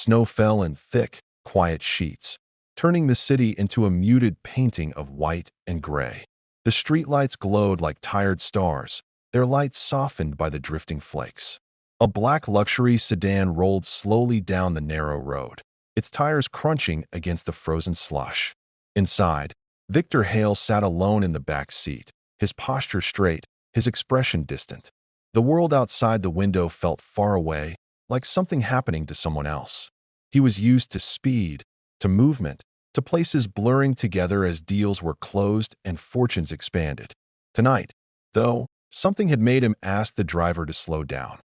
Snow fell in thick, quiet sheets, turning the city into a muted painting of white and gray. The streetlights glowed like tired stars, their lights softened by the drifting flakes. A black luxury sedan rolled slowly down the narrow road, its tires crunching against the frozen slush. Inside, Victor Hale sat alone in the back seat, his posture straight, his expression distant. The world outside the window felt far away, like something happening to someone else. He was used to speed, to movement, to places blurring together as deals were closed and fortunes expanded. Tonight, though, something had made him ask the driver to slow down.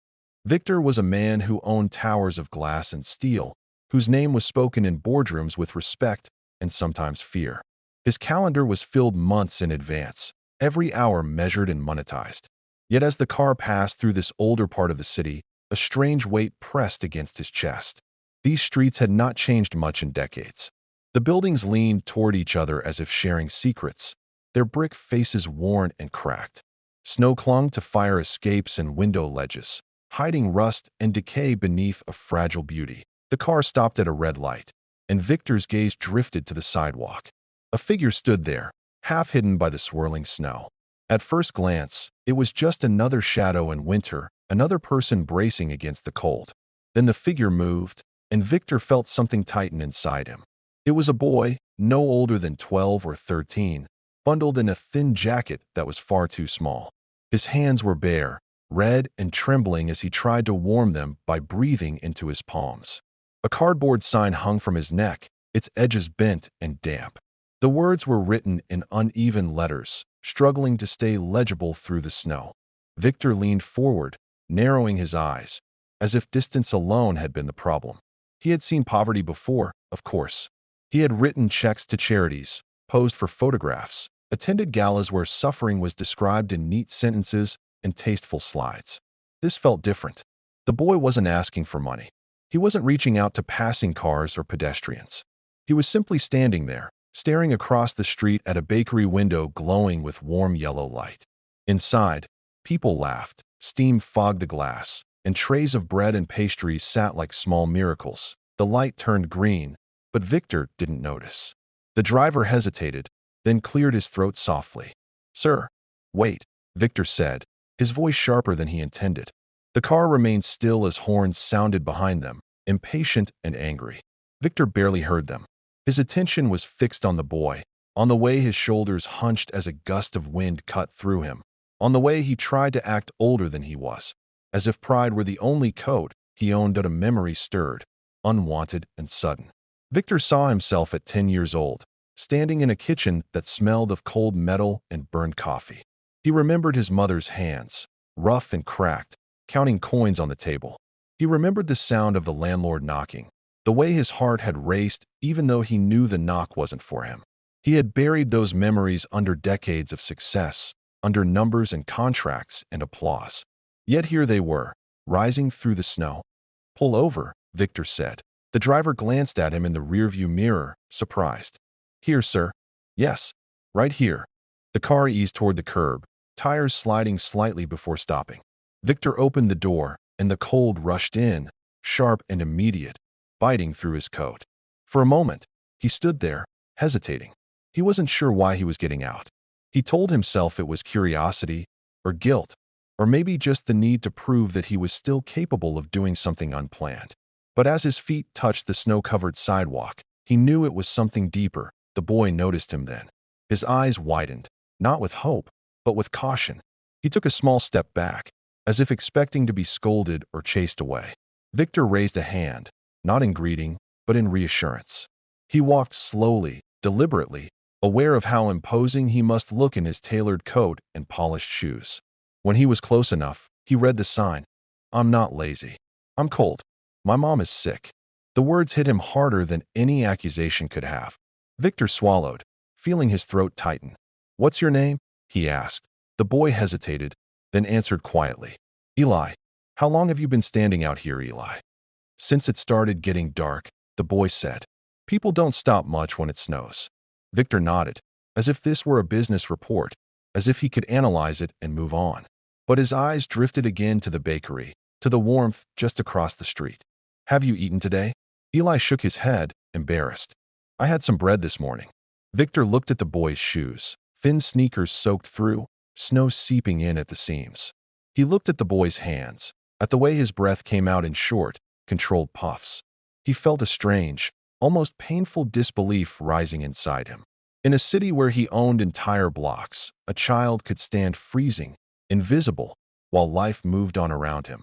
Victor was a man who owned towers of glass and steel, whose name was spoken in boardrooms with respect and sometimes fear. His calendar was filled months in advance, every hour measured and monetized. Yet as the car passed through this older part of the city, a strange weight pressed against his chest. These streets had not changed much in decades. The buildings leaned toward each other as if sharing secrets, their brick faces worn and cracked. Snow clung to fire escapes and window ledges, hiding rust and decay beneath a fragile beauty. The car stopped at a red light, and Victor's gaze drifted to the sidewalk. A figure stood there, half hidden by the swirling snow. At first glance, it was just another shadow in winter, another person bracing against the cold. Then the figure moved, and Victor felt something tighten inside him. It was a boy, no older than 12 or 13, bundled in a thin jacket that was far too small. His hands were bare, red and trembling as he tried to warm them by breathing into his palms. A cardboard sign hung from his neck, its edges bent and damp. The words were written in uneven letters, struggling to stay legible through the snow. Victor leaned forward, narrowing his eyes, as if distance alone had been the problem. He had seen poverty before, of course. He had written checks to charities, posed for photographs, attended galas where suffering was described in neat sentences and tasteful slides. This felt different. The boy wasn't asking for money. He wasn't reaching out to passing cars or pedestrians. He was simply standing there, staring across the street at a bakery window glowing with warm yellow light. Inside, people laughed, steam fogged the glass, and trays of bread and pastries sat like small miracles. The light turned green, but Victor didn't notice. The driver hesitated, then cleared his throat softly. "Sir, wait," Victor said, his voice sharper than he intended. The car remained still as horns sounded behind them, impatient and angry. Victor barely heard them. His attention was fixed on the boy, on the way his shoulders hunched as a gust of wind cut through him, on the way he tried to act older than he was, as if pride were the only coat he owned that a memory stirred, unwanted and sudden. Victor saw himself at 10 years old, standing in a kitchen that smelled of cold metal and burned coffee. He remembered his mother's hands, rough and cracked, counting coins on the table. He remembered the sound of the landlord knocking, the way his heart had raced even though he knew the knock wasn't for him. He had buried those memories under decades of success, under numbers and contracts and applause. Yet here they were, rising through the snow. "Pull over," Victor said. The driver glanced at him in the rearview mirror, surprised. "Here, sir." "Yes, right here." The car eased toward the curb, tires sliding slightly before stopping. Victor opened the door, and the cold rushed in, sharp and immediate, biting through his coat. For a moment, he stood there, hesitating. He wasn't sure why he was getting out. He told himself it was curiosity, or guilt, or maybe just the need to prove that he was still capable of doing something unplanned. But as his feet touched the snow-covered sidewalk, he knew it was something deeper. The boy noticed him then. His eyes widened, not with hope, but with caution. He took a small step back, as if expecting to be scolded or chased away. Victor raised a hand, not in greeting, but in reassurance. He walked slowly, deliberately, aware of how imposing he must look in his tailored coat and polished shoes. When he was close enough, he read the sign. "I'm not lazy. I'm cold. My mom is sick." The words hit him harder than any accusation could have. Victor swallowed, feeling his throat tighten. "What's your name?" he asked. The boy hesitated, then answered quietly. "Eli. How long have you been standing out here, Eli?" "Since it started getting dark," the boy said. "People don't stop much when it snows." Victor nodded, as if this were a business report, as if he could analyze it and move on. But his eyes drifted again to the bakery, to the warmth just across the street. "Have you eaten today?" Eli shook his head, embarrassed. I had some bread this morning. Victor looked at the boy's shoes, thin sneakers soaked through, snow seeping in at the seams. He looked at the boy's hands, at the way his breath came out in short, controlled puffs. He felt a strange, almost painful disbelief rising inside him. In a city where he owned entire blocks, a child could stand freezing, invisible, while life moved on around him.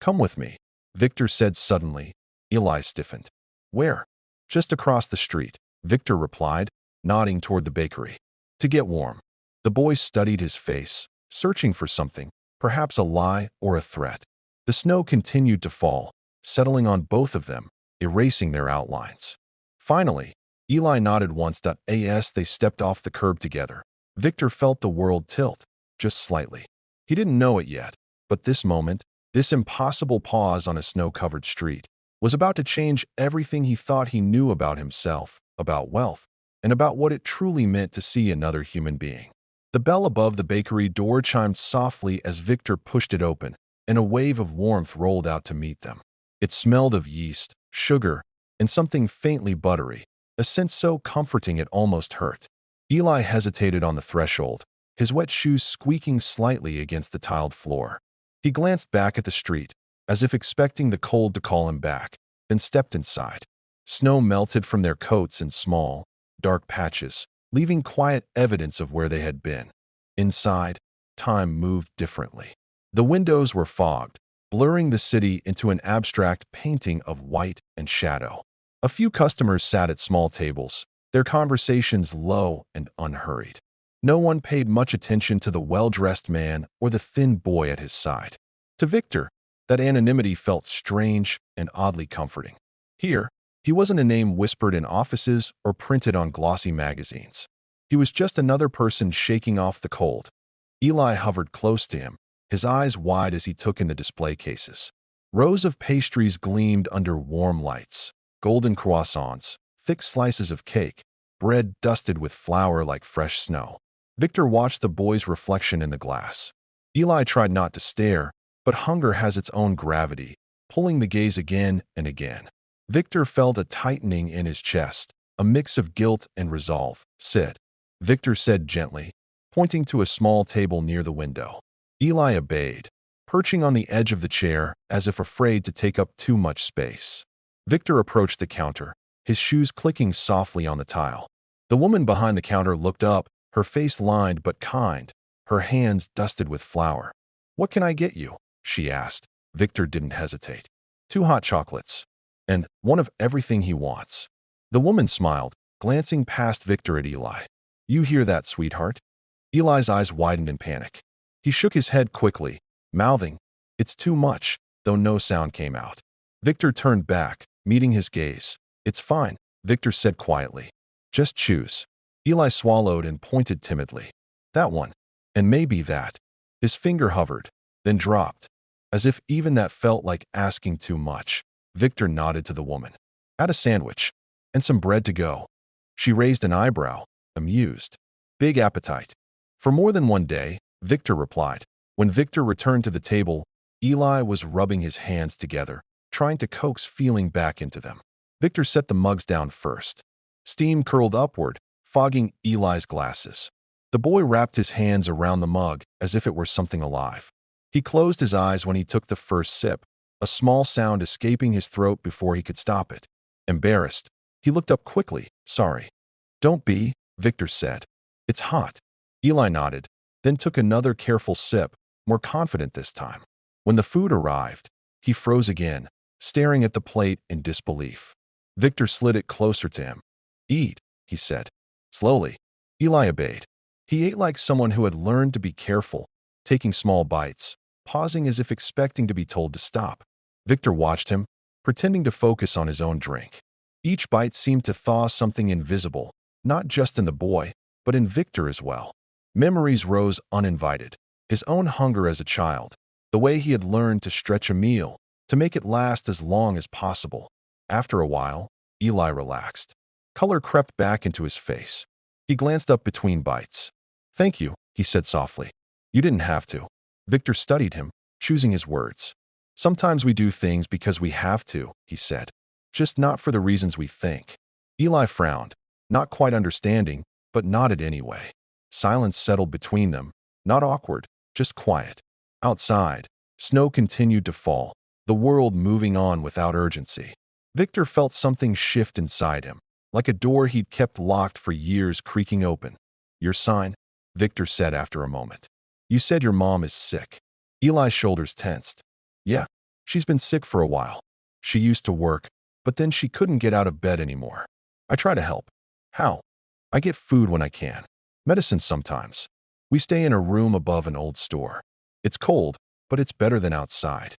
Come with me, Victor said suddenly. Eli stiffened. Where? Just across the street, Victor replied, nodding toward the bakery. To get warm. The boy studied his face, searching for something, perhaps a lie or a threat. The snow continued to fall, settling on both of them, erasing their outlines. Finally, Eli nodded once. As they stepped off the curb together, Victor felt the world tilt, just slightly. He didn't know it yet, but this moment, this impossible pause on a snow-covered street, was about to change everything he thought he knew about himself, about wealth, and about what it truly meant to see another human being. The bell above the bakery door chimed softly as Victor pushed it open, and a wave of warmth rolled out to meet them. It smelled of yeast, sugar, and something faintly buttery, a scent so comforting it almost hurt. Eli hesitated on the threshold, his wet shoes squeaking slightly against the tiled floor. He glanced back at the street, as if expecting the cold to call him back, then stepped inside. Snow melted from their coats in small, dark patches, leaving quiet evidence of where they had been. Inside, time moved differently. The windows were fogged, blurring the city into an abstract painting of white and shadow. A few customers sat at small tables, their conversations low and unhurried. No one paid much attention to the well-dressed man or the thin boy at his side. To Victor, that anonymity felt strange and oddly comforting. Here, he wasn't a name whispered in offices or printed on glossy magazines. He was just another person shaking off the cold. Eli hovered close to him, his eyes wide as he took in the display cases. Rows of pastries gleamed under warm lights. Golden croissants, thick slices of cake, bread dusted with flour like fresh snow. Victor watched the boy's reflection in the glass. Eli tried not to stare, but hunger has its own gravity, pulling the gaze again and again. Victor felt a tightening in his chest, a mix of guilt and resolve. Sit, Victor said gently, pointing to a small table near the window. Eli obeyed, perching on the edge of the chair as if afraid to take up too much space. Victor approached the counter, his shoes clicking softly on the tile. The woman behind the counter looked up, her face lined but kind, her hands dusted with flour. What can I get you? She asked. Victor didn't hesitate. 2 hot chocolates. And one of everything he wants. The woman smiled, glancing past Victor at Eli. You hear that, sweetheart? Eli's eyes widened in panic. He shook his head quickly, mouthing, It's too much, though no sound came out. Victor turned back, meeting his gaze. It's fine, Victor said quietly. Just choose. Eli swallowed and pointed timidly. That one. And maybe that. His finger hovered, then dropped. As if even that felt like asking too much. Victor nodded to the woman. Add a sandwich. And some bread to go. She raised an eyebrow, amused. Big appetite. For more than one day, Victor replied. When Victor returned to the table, Eli was rubbing his hands together, trying to coax feeling back into them. Victor set the mugs down first. Steam curled upward, fogging Eli's glasses. The boy wrapped his hands around the mug as if it were something alive. He closed his eyes when he took the first sip, a small sound escaping his throat before he could stop it. Embarrassed, he looked up quickly. Sorry. Don't be, Victor said. It's hot. Eli nodded, then took another careful sip, more confident this time. When the food arrived, he froze again, staring at the plate in disbelief. Victor slid it closer to him. Eat, he said. Slowly. Eli obeyed. He ate like someone who had learned to be careful, taking small bites, pausing as if expecting to be told to stop. Victor watched him, pretending to focus on his own drink. Each bite seemed to thaw something invisible, not just in the boy, but in Victor as well. Memories rose uninvited. His own hunger as a child, the way he had learned to stretch a meal, to make it last as long as possible. After a while, Eli relaxed. Color crept back into his face. He glanced up between bites. Thank you, he said softly. You didn't have to. Victor studied him, choosing his words. Sometimes we do things because we have to, he said. just not for the reasons we think." Eli frowned, not quite understanding, but nodded anyway. Silence settled between them, not awkward, just quiet. Outside, snow continued to fall, the world moving on without urgency. Victor felt something shift inside him, like a door he'd kept locked for years creaking open. "Your sign?" Victor said after a moment. "You said your mom is sick." Eli's shoulders tensed. "Yeah, she's been sick for a while. She used to work, but then she couldn't get out of bed anymore. I try to help." "How?" "I get food when I can. Medicine sometimes. We stay in a room above an old store. It's cold, but it's better than outside."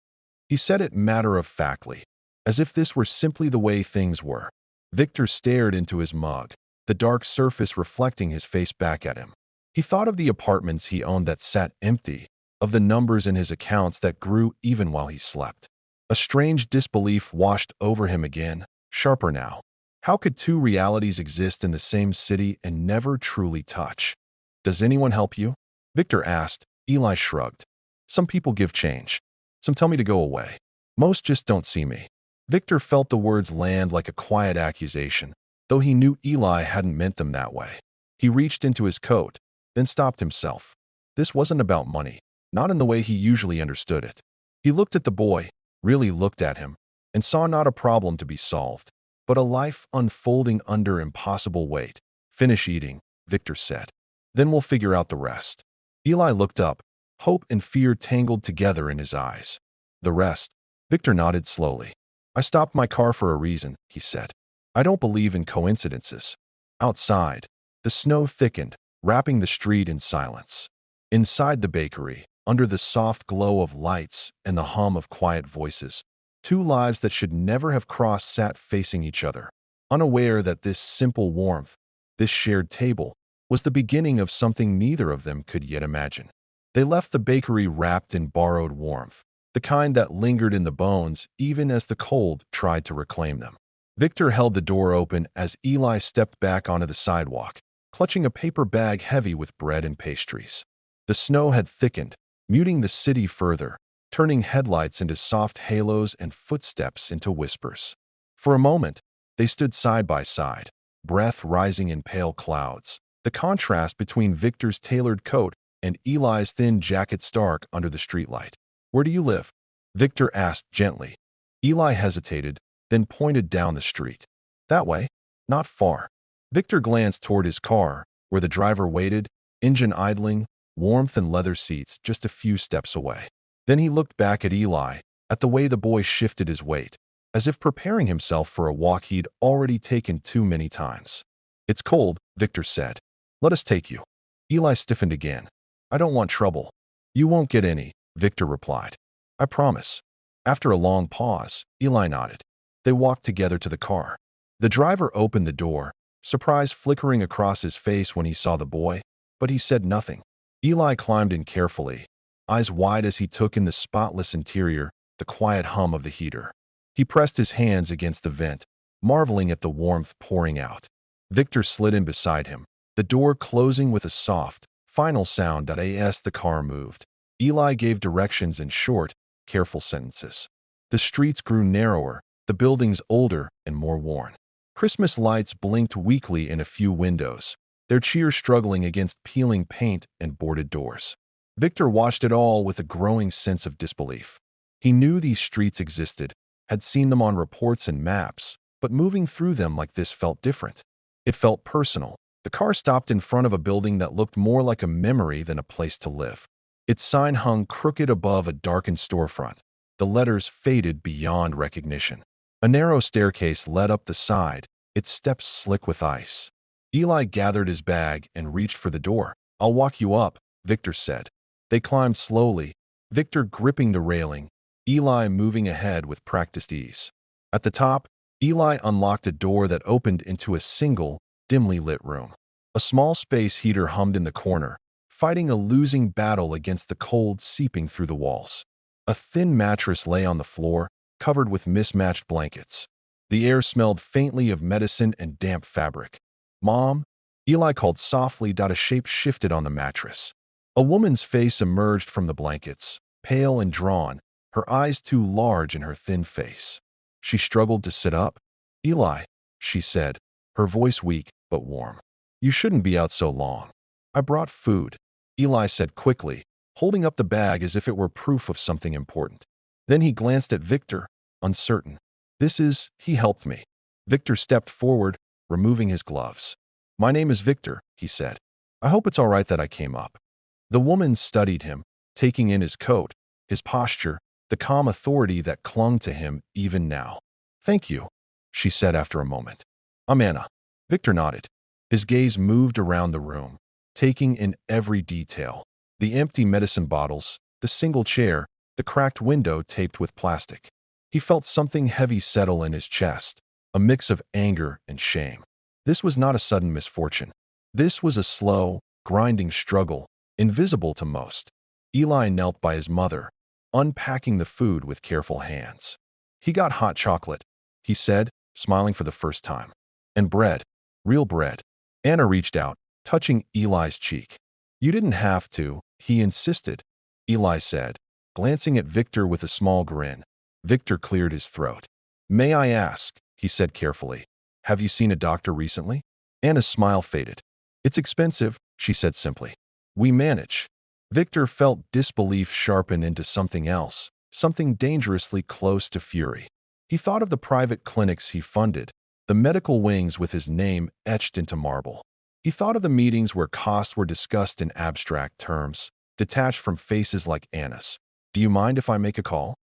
He said it matter-of-factly, as if this were simply the way things were. Victor stared into his mug, the dark surface reflecting his face back at him. He thought of the apartments he owned that sat empty, of the numbers in his accounts that grew even while he slept. A strange disbelief washed over him again, sharper now. How could two realities exist in the same city and never truly touch? "Does anyone help you?" Victor asked. Eli shrugged. "Some people give change. Some tell me to go away. Most just don't see me." Victor felt the words land like a quiet accusation, though he knew Eli hadn't meant them that way. He reached into his coat, then stopped himself. This wasn't about money, not in the way he usually understood it. He looked at the boy, really looked at him, and saw not a problem to be solved, but a life unfolding under impossible weight. "Finish eating," Victor said. "Then we'll figure out the rest." Eli looked up, hope and fear tangled together in his eyes. "The rest?" Victor nodded slowly. "I stopped my car for a reason," he said. "I don't believe in coincidences." Outside, the snow thickened, wrapping the street in silence. Inside the bakery, under the soft glow of lights and the hum of quiet voices, two lives that should never have crossed sat facing each other, unaware that this simple warmth, this shared table, was the beginning of something neither of them could yet imagine. They left the bakery wrapped in borrowed warmth, the kind that lingered in the bones even as the cold tried to reclaim them. Victor held the door open as Eli stepped back onto the sidewalk, clutching a paper bag heavy with bread and pastries. The snow had thickened, muting the city further, turning headlights into soft halos and footsteps into whispers. For a moment, they stood side by side, breath rising in pale clouds, the contrast between Victor's tailored coat and Eli's thin jacket stark under the streetlight. "Where do you live?" Victor asked gently. Eli hesitated, then pointed down the street. "That way. Not far." Victor glanced toward his car, where the driver waited, engine idling, warmth and leather seats just a few steps away. Then he looked back at Eli, at the way the boy shifted his weight, as if preparing himself for a walk he'd already taken too many times. "It's cold," Victor said. "Let us take you." Eli stiffened again. "I don't want trouble." "You won't get any," Victor replied. "I promise." After a long pause, Eli nodded. They walked together to the car. The driver opened the door, surprise flickering across his face when he saw the boy, but he said nothing. Eli climbed in carefully, eyes wide as he took in the spotless interior, the quiet hum of the heater. He pressed his hands against the vent, marveling at the warmth pouring out. Victor slid in beside him, the door closing with a soft, final sound as the car moved. Eli gave directions in short, careful sentences. The streets grew narrower, the buildings older and more worn. Christmas lights blinked weakly in a few windows, their cheer struggling against peeling paint and boarded doors. Victor watched it all with a growing sense of disbelief. He knew these streets existed, had seen them on reports and maps, but moving through them like this felt different. It felt personal. The car stopped in front of a building that looked more like a memory than a place to live. Its sign hung crooked above a darkened storefront, the letters faded beyond recognition. A narrow staircase led up the side, its steps slick with ice. Eli gathered his bag and reached for the door. "I'll walk you up," Victor said. They climbed slowly, Victor gripping the railing, Eli moving ahead with practiced ease. At the top, Eli unlocked a door that opened into a single, dimly lit room. A small space heater hummed in the corner, fighting a losing battle against the cold seeping through the walls. A thin mattress lay on the floor, covered with mismatched blankets. The air smelled faintly of medicine and damp fabric. "Mom?" Eli called softly. A shape shifted on the mattress. A woman's face emerged from the blankets, pale and drawn, her eyes too large in her thin face. She struggled to sit up. Eli, she said, her voice weak but warm. You shouldn't be out so long. I brought food, Eli said quickly, holding up the bag as if it were proof of something important. Then he glanced at Victor, uncertain. He helped me. Victor stepped forward, removing his gloves. My name is Victor, he said. I hope it's all right that I came up. The woman studied him, taking in his coat, his posture, the calm authority that clung to him even now. Thank you, she said after a moment. I'm Anna. Victor nodded. His gaze moved around the room, taking in every detail. The empty medicine bottles, the single chair, the cracked window taped with plastic. He felt something heavy settle in his chest, a mix of anger and shame. This was not a sudden misfortune. This was a slow, grinding struggle, invisible to most. Eli knelt by his mother, unpacking the food with careful hands. He got hot chocolate, he said, smiling for the first time. And bread, real bread. Anna reached out, touching Eli's cheek. You didn't have to, he insisted, Eli said, glancing at Victor with a small grin. Victor cleared his throat. May I ask, he said carefully, have you seen a doctor recently? Anna's smile faded. It's expensive, she said simply. We manage. Victor felt disbelief sharpen into something else, something dangerously close to fury. He thought of the private clinics he funded, the medical wings with his name etched into marble. He thought of the meetings where costs were discussed in abstract terms, detached from faces like Anna's. Do you mind if I make a call?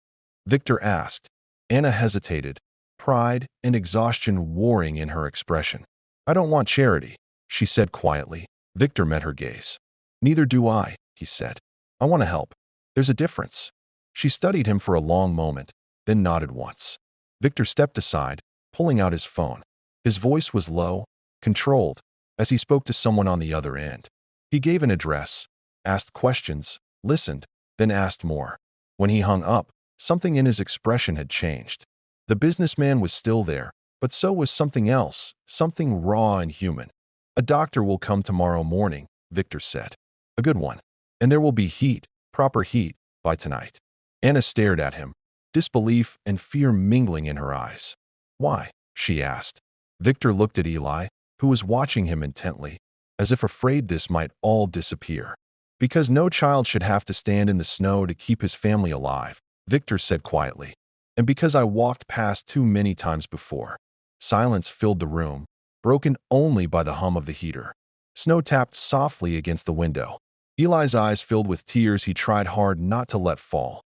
Victor asked. Anna hesitated, pride and exhaustion warring in her expression. I don't want charity, she said quietly. Victor met her gaze. Neither do I, he said. I want to help. There's a difference. She studied him for a long moment, then nodded once. Victor stepped aside, pulling out his phone. His voice was low, controlled, as he spoke to someone on the other end. He gave an address, asked questions, listened, then asked more. When he hung up, something in his expression had changed. The businessman was still there, but so was something else, something raw and human. A doctor will come tomorrow morning, Victor said. A good one. And there will be heat, proper heat, by tonight. Anna stared at him, disbelief and fear mingling in her eyes. Why? She asked. Victor looked at Eli, who was watching him intently, as if afraid this might all disappear. Because no child should have to stand in the snow to keep his family alive, Victor said quietly. And because I walked past too many times before. Silence filled the room, broken only by the hum of the heater. Snow tapped softly against the window. Eli's eyes filled with tears he tried hard not to let fall.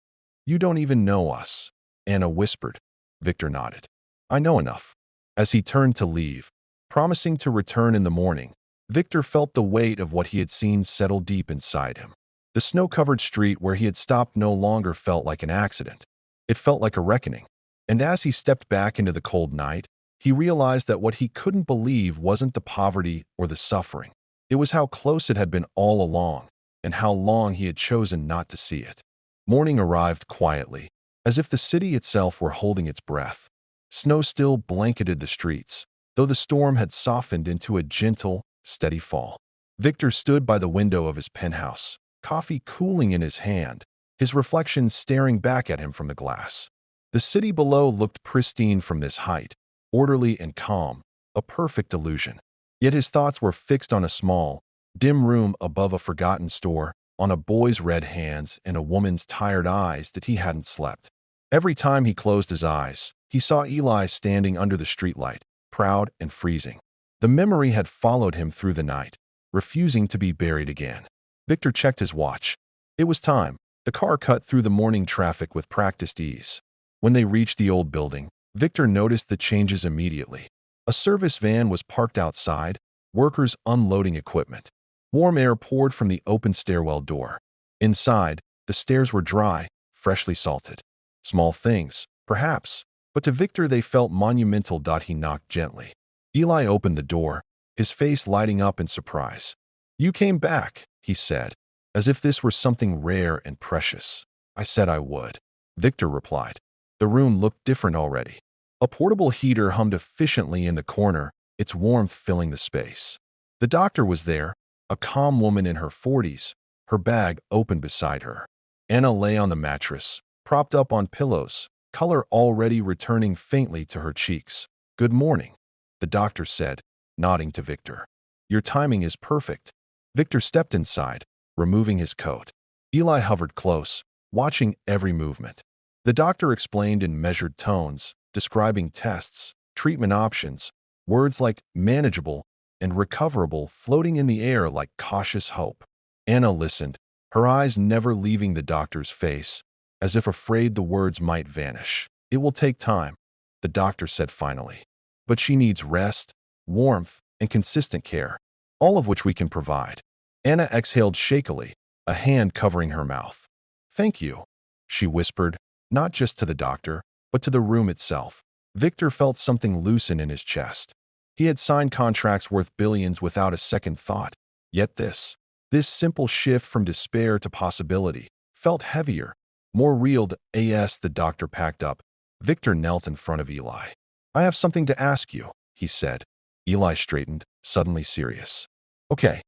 You don't even know us, Anna whispered. Victor nodded. I know enough. As he turned to leave, promising to return in the morning, Victor felt the weight of what he had seen settle deep inside him. The snow-covered street where he had stopped no longer felt like an accident. It felt like a reckoning. And as he stepped back into the cold night, he realized that what he couldn't believe wasn't the poverty or the suffering. It was how close it had been all along, and how long he had chosen not to see it. Morning arrived quietly, as if the city itself were holding its breath. Snow still blanketed the streets, though the storm had softened into a gentle, steady fall. Victor stood by the window of his penthouse, coffee cooling in his hand, his reflection staring back at him from the glass. The city below looked pristine from this height, orderly and calm, a perfect illusion. Yet his thoughts were fixed on a small, dim room above a forgotten store, on a boy's red hands and a woman's tired eyes that he hadn't slept. Every time he closed his eyes, he saw Eli standing under the streetlight, proud and freezing. The memory had followed him through the night, refusing to be buried again. Victor checked his watch. It was time. The car cut through the morning traffic with practiced ease. When they reached the old building, Victor noticed the changes immediately. A service van was parked outside, workers unloading equipment. Warm air poured from the open stairwell door. Inside, the stairs were dry, freshly salted. Small things, perhaps, but to Victor they felt monumental. He knocked gently. Eli opened the door, his face lighting up in surprise. You came back, he said, as if this were something rare and precious. I said I would. Victor replied. The room looked different already. A portable heater hummed efficiently in the corner, its warmth filling the space. The doctor was there, a calm woman in her 40s, her bag open beside her. Anna lay on the mattress, propped up on pillows, color already returning faintly to her cheeks. "Good morning," the doctor said, nodding to Victor. "Your timing is perfect." Victor stepped inside, removing his coat. Eli hovered close, watching every movement. The doctor explained in measured tones, describing tests, treatment options, words like manageable and recoverable floating in the air like cautious hope. Anna listened, her eyes never leaving the doctor's face, as if afraid the words might vanish. "It will take time," the doctor said finally. "But she needs rest, warmth, and consistent care, all of which we can provide." Anna exhaled shakily, a hand covering her mouth. "Thank you," she whispered, not just to the doctor, but to the room itself. Victor felt something loosen in his chest. He had signed contracts worth billions without a second thought. Yet this simple shift from despair to possibility, felt heavier, more real. The doctor packed up. Victor knelt in front of Eli. "I have something to ask you," he said. Eli straightened, suddenly serious. "Okay.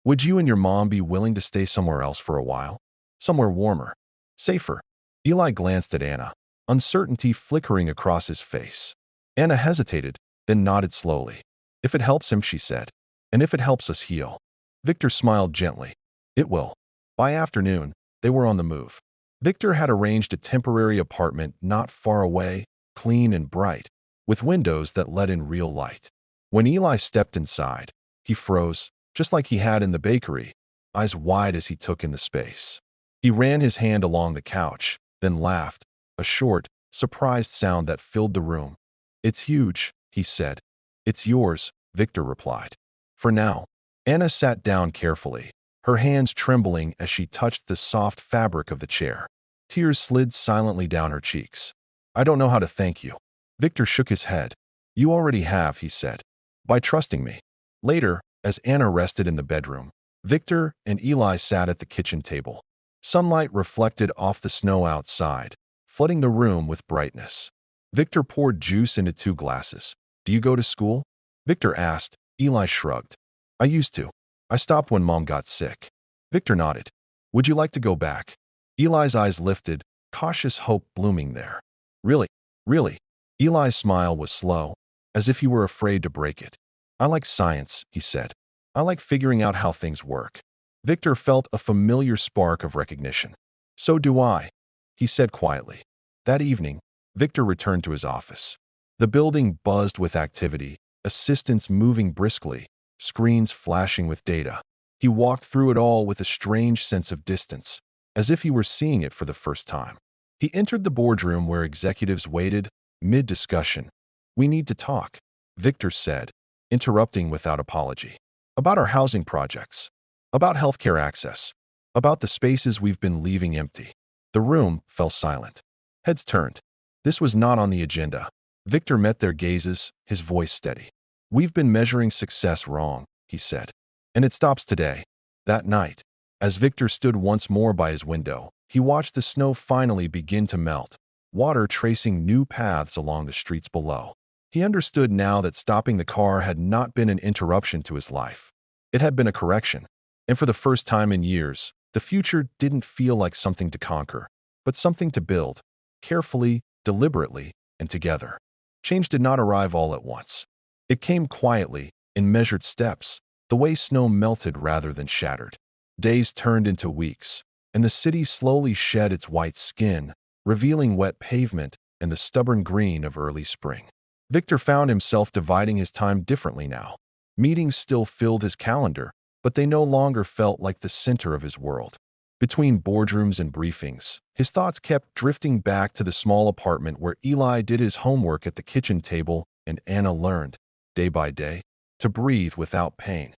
Would you and your mom be willing to stay somewhere else for a while? Somewhere warmer, safer?" Eli glanced at Anna, uncertainty flickering across his face. Anna hesitated, then nodded slowly. "If it helps him," she said, "and if it helps us heal." Victor smiled gently. "It will." By afternoon, they were on the move. Victor had arranged a temporary apartment not far away, clean and bright, with windows that let in real light. When Eli stepped inside, he froze, just like he had in the bakery, eyes wide as he took in the space. He ran his hand along the couch, then laughed, a short, surprised sound that filled the room. "It's huge," he said. "It's yours," Victor replied. "For now." Anna sat down carefully, her hands trembling as she touched the soft fabric of the chair. Tears slid silently down her cheeks. "I don't know how to thank you." Victor shook his head. "You already have," he said, "by trusting me." Later, as Anna rested in the bedroom, Victor and Eli sat at the kitchen table. Sunlight reflected off the snow outside, flooding the room with brightness. Victor poured juice into 2 glasses. "Do you go to school?" Victor asked. Eli shrugged. "I used to. I stopped when Mom got sick." Victor nodded. "Would you like to go back?" Eli's eyes lifted, cautious hope blooming there. "Really? Really?" Eli's smile was slow, as if he were afraid to break it. "I like science," he said. "I like figuring out how things work." Victor felt a familiar spark of recognition. "So do I," he said quietly. That evening, Victor returned to his office. The building buzzed with activity, assistants moving briskly, screens flashing with data. He walked through it all with a strange sense of distance, as if he were seeing it for the first time. He entered the boardroom where executives waited, mid-discussion. "We need to talk," Victor said, interrupting without apology. "About our housing projects. About healthcare access. About the spaces we've been leaving empty." The room fell silent. Heads turned. This was not on the agenda. Victor met their gazes, his voice steady. "We've been measuring success wrong," he said. "And it stops today." That night, as Victor stood once more by his window, he watched the snow finally begin to melt, water tracing new paths along the streets below. He understood now that stopping the car had not been an interruption to his life. It had been a correction. And for the first time in years, the future didn't feel like something to conquer, but something to build, carefully, deliberately, and together. Change did not arrive all at once. It came quietly, in measured steps, the way snow melted rather than shattered. Days turned into weeks, and the city slowly shed its white skin, revealing wet pavement and the stubborn green of early spring. Victor found himself dividing his time differently now. Meetings still filled his calendar, but they no longer felt like the center of his world. Between boardrooms and briefings, his thoughts kept drifting back to the small apartment where Eli did his homework at the kitchen table and Anna learned, day by day, to breathe without pain.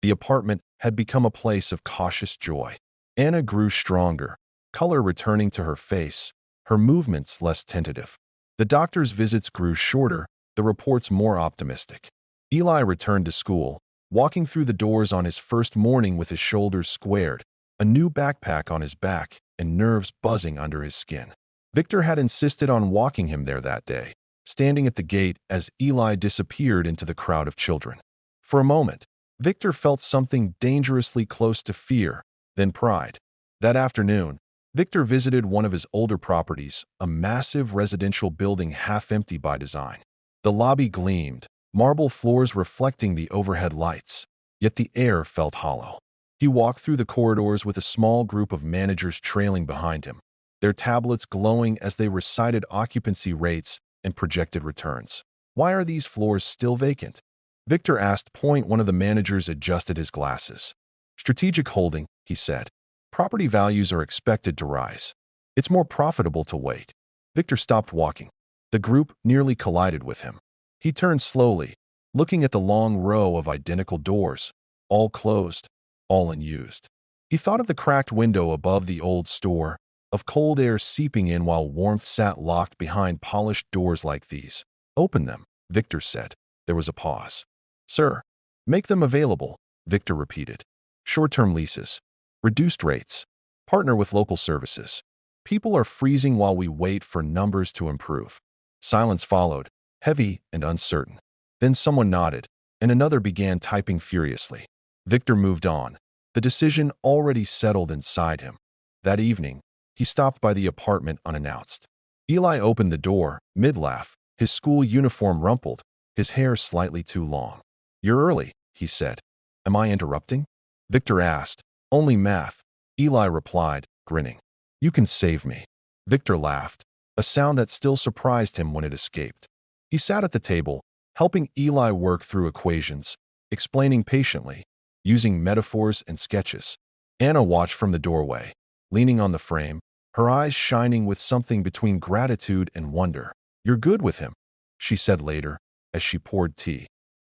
The apartment had become a place of cautious joy. Anna grew stronger, color returning to her face, her movements less tentative. The doctor's visits grew shorter, the reports more optimistic. Eli returned to school, walking through the doors on his first morning with his shoulders squared, a new backpack on his back, and nerves buzzing under his skin. Victor had insisted on walking him there that day, standing at the gate as Eli disappeared into the crowd of children. For a moment, Victor felt something dangerously close to fear, then pride. That afternoon, Victor visited one of his older properties, a massive residential building half empty by design. The lobby gleamed, marble floors reflecting the overhead lights, yet the air felt hollow. He walked through the corridors with a small group of managers trailing behind him, their tablets glowing as they recited occupancy rates and projected returns. "Why are these floors still vacant?" Victor asked. One of the managers adjusted his glasses. "Strategic holding," he said. "Property values are expected to rise. It's more profitable to wait." Victor stopped walking. The group nearly collided with him. He turned slowly, looking at the long row of identical doors, all closed, all unused. He thought of the cracked window above the old store, of cold air seeping in while warmth sat locked behind polished doors like these. "Open them," Victor said. There was a pause. "Sir, make them available," Victor repeated. "Short-term leases. Reduced rates. Partner with local services. People are freezing while we wait for numbers to improve." Silence followed, heavy and uncertain. Then someone nodded, and another began typing furiously. Victor moved on, the decision already settled inside him. That evening, he stopped by the apartment unannounced. Eli opened the door, mid-laugh, his school uniform rumpled, his hair slightly too long. "You're early," he said. "Am I interrupting?" Victor asked. "Only math," Eli replied, grinning. "You can save me." Victor laughed, a sound that still surprised him when it escaped. He sat at the table, helping Eli work through equations, explaining patiently, using metaphors and sketches. Anna watched from the doorway, leaning on the frame, her eyes shining with something between gratitude and wonder. "You're good with him," she said later, as she poured tea.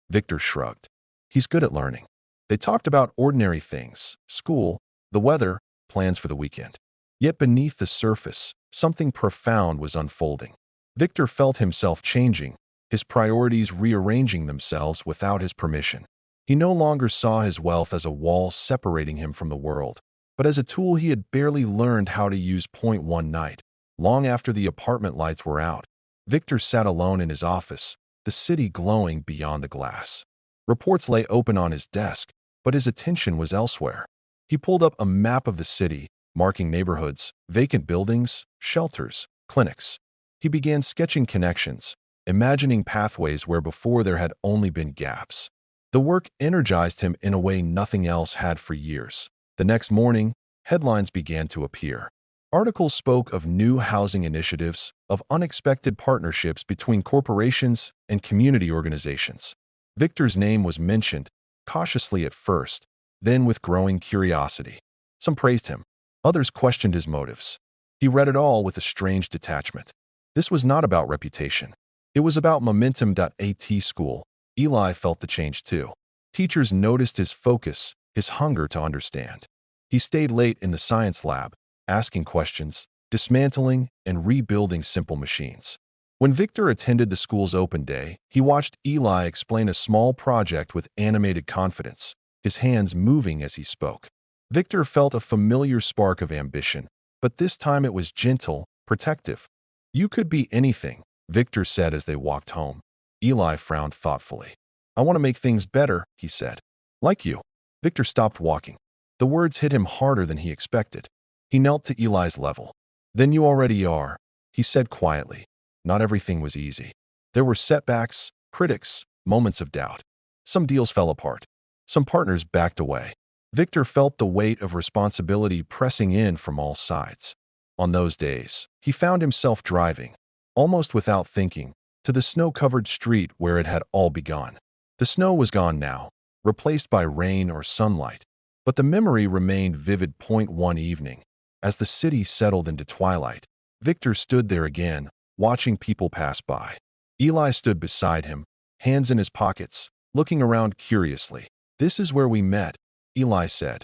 Victor shrugged. "He's good at learning." They talked about ordinary things, school, the weather, plans for the weekend. Yet beneath the surface, something profound was unfolding. Victor felt himself changing, his priorities rearranging themselves without his permission. He no longer saw his wealth as a wall separating him from the world, but as a tool he had barely learned how to use. One night, long after the apartment lights were out, Victor sat alone in his office, the city glowing beyond the glass. Reports lay open on his desk, but his attention was elsewhere. He pulled up a map of the city, marking neighborhoods, vacant buildings, shelters, clinics. He began sketching connections, imagining pathways where before there had only been gaps. The work energized him in a way nothing else had for years. The next morning, headlines began to appear. Articles spoke of new housing initiatives, of unexpected partnerships between corporations and community organizations. Victor's name was mentioned, cautiously at first, then with growing curiosity. Some praised him, others questioned his motives. He read it all with a strange detachment. This was not about reputation. It was about momentum. At school, Eli felt the change too. Teachers noticed his focus, his hunger to understand. He stayed late in the science lab, asking questions, dismantling and rebuilding simple machines. When Victor attended the school's open day, he watched Eli explain a small project with animated confidence, his hands moving as he spoke. Victor felt a familiar spark of ambition, but this time it was gentle, protective. "You could be anything," Victor said as they walked home. Eli frowned thoughtfully. "I want to make things better," he said. "Like you." Victor stopped walking. The words hit him harder than he expected. He knelt to Eli's level. "Then you already are," he said quietly. Not everything was easy. There were setbacks, critics, moments of doubt. Some deals fell apart. Some partners backed away. Victor felt the weight of responsibility pressing in from all sides. On those days, he found himself driving, almost without thinking, to the snow-covered street where it had all begun. The snow was gone now, replaced by rain or sunlight, but the memory remained vivid. One evening, as the city settled into twilight, Victor stood there again, watching people pass by. Eli stood beside him, hands in his pockets, looking around curiously. "This is where we met," Eli said.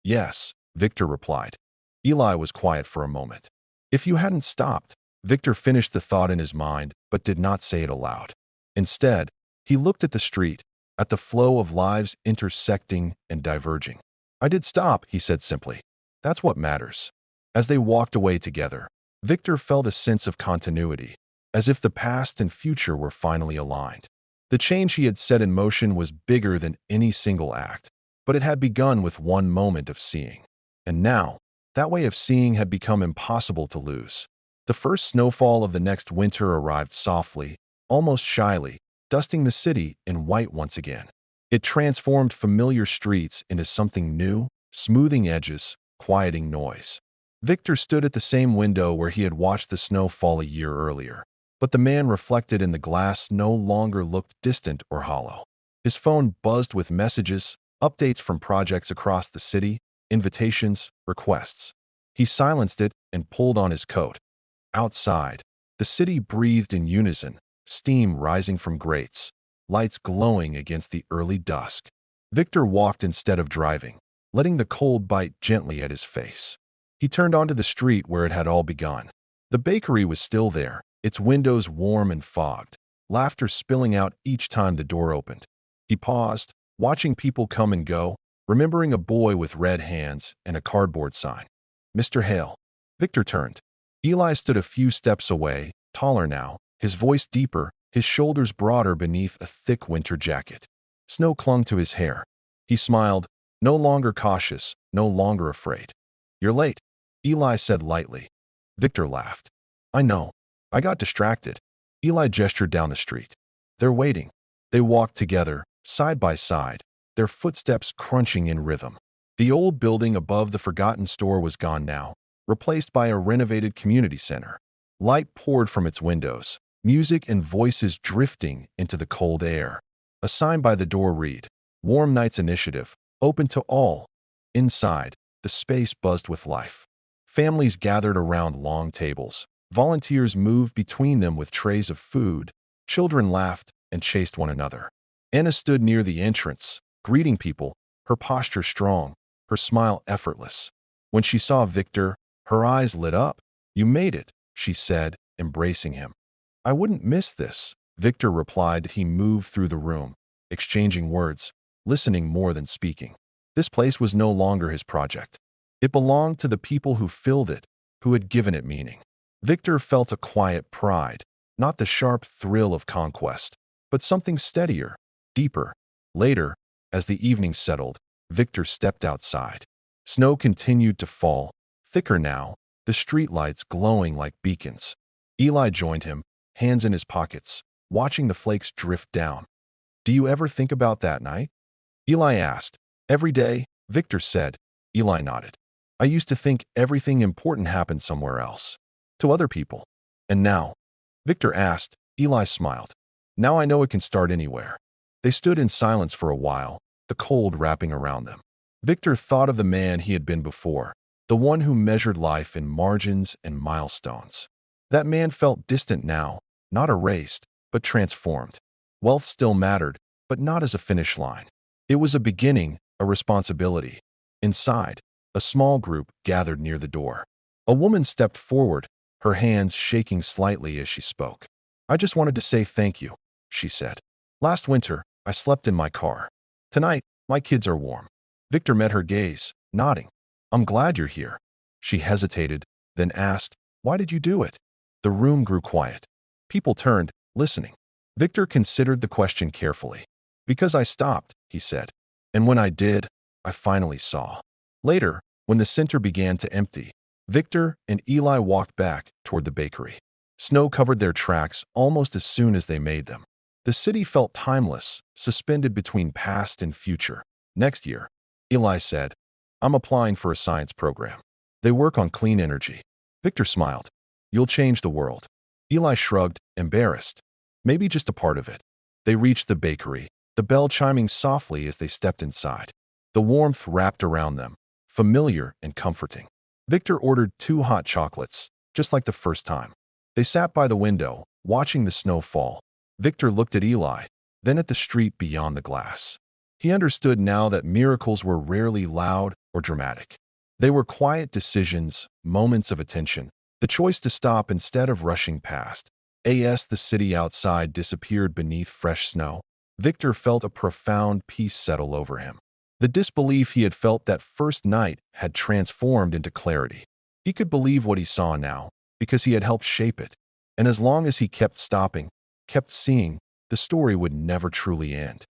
"Yes," Victor replied. Eli was quiet for a moment. "If you hadn't stopped," Victor finished the thought in his mind, but did not say it aloud. Instead, he looked at the street, at the flow of lives intersecting and diverging. "I did stop," he said simply. "That's what matters." As they walked away together, Victor felt a sense of continuity, as if the past and future were finally aligned. The change he had set in motion was bigger than any single act, but it had begun with one moment of seeing. And now, That way of seeing had become impossible to lose. The first snowfall of the next winter arrived softly, almost shyly, dusting the city in white once again. It transformed familiar streets into something new, smoothing edges, quieting noise. Victor stood at the same window where he had watched the snow fall a year earlier. But the man reflected in the glass no longer looked distant or hollow. His phone buzzed with messages, updates from projects across the city, invitations, requests. He silenced it and pulled on his coat. Outside, the city breathed in unison, steam rising from grates, lights glowing against the early dusk. Victor walked instead of driving, letting the cold bite gently at his face. He turned onto the street where it had all begun. The bakery was still there, its windows warm and fogged, laughter spilling out each time the door opened. He paused, watching people come and go, remembering a boy with red hands and a cardboard sign. "Mr. Hale." Victor turned. Eli stood a few steps away, taller now, his voice deeper, his shoulders broader beneath a thick winter jacket. Snow clung to his hair. He smiled, no longer cautious, no longer afraid. "You're late," Eli said lightly. Victor laughed. "I know. I got distracted." Eli gestured down the street. "They're waiting." They walked together, side by side, their footsteps crunching in rhythm. The old building above the forgotten store was gone now, replaced by a renovated community center. Light poured from its windows, music and voices drifting into the cold air. A sign by the door read, "Warm Nights Initiative, open to all." Inside, the space buzzed with life. Families gathered around long tables. Volunteers moved between them with trays of food. Children laughed and chased one another. Anna stood near the entrance, greeting people, her posture strong, her smile effortless. When she saw Victor, her eyes lit up. "You made it," she said, embracing him. "I wouldn't miss this," Victor replied. He moved through the room, exchanging words, listening more than speaking. This place was no longer his project. It belonged to the people who filled it, who had given it meaning. Victor felt a quiet pride, not the sharp thrill of conquest, but something steadier, deeper. Later, as the evening settled, Victor stepped outside. Snow continued to fall, thicker now, the streetlights glowing like beacons. Eli joined him, hands in his pockets, watching the flakes drift down. "Do you ever think about that night?" Eli asked. "Every day," Victor said. Eli nodded. "I used to think everything important happened somewhere else, to other people. And now?" Victor asked. Eli smiled. "Now I know it can start anywhere." They stood in silence for a while, the cold wrapping around them. Victor thought of the man he had been before, the one who measured life in margins and milestones. That man felt distant now, not erased, but transformed. Wealth still mattered, but not as a finish line. It was a beginning, a responsibility. Inside, a small group gathered near the door. A woman stepped forward, her hands shaking slightly as she spoke. "I just wanted to say thank you," she said. "Last winter, I slept in my car. Tonight, my kids are warm." Victor met her gaze, nodding. "I'm glad you're here." She hesitated, then asked, "Why did you do it?" The room grew quiet. People turned, listening. Victor considered the question carefully. "Because I stopped," he said. "And when I did, I finally saw." Later, when the center began to empty, Victor and Eli walked back toward the bakery. Snow covered their tracks almost as soon as they made them. The city felt timeless, suspended between past and future. "Next year," Eli said, "I'm applying for a science program. They work on clean energy." Victor smiled. "You'll change the world." Eli shrugged, embarrassed. "Maybe just a part of it." They reached the bakery, the bell chiming softly as they stepped inside. The warmth wrapped around them, familiar and comforting. Victor ordered 2 hot chocolates, just like the first time. They sat by the window, watching the snow fall. Victor looked at Eli, then at the street beyond the glass. He understood now that miracles were rarely loud or dramatic. They were quiet decisions, moments of attention, the choice to stop instead of rushing past. As the city outside disappeared beneath fresh snow, Victor felt a profound peace settle over him. The disbelief he had felt that first night had transformed into clarity. He could believe what he saw now, because he had helped shape it. And as long as he kept stopping, kept seeing, the story would never truly end.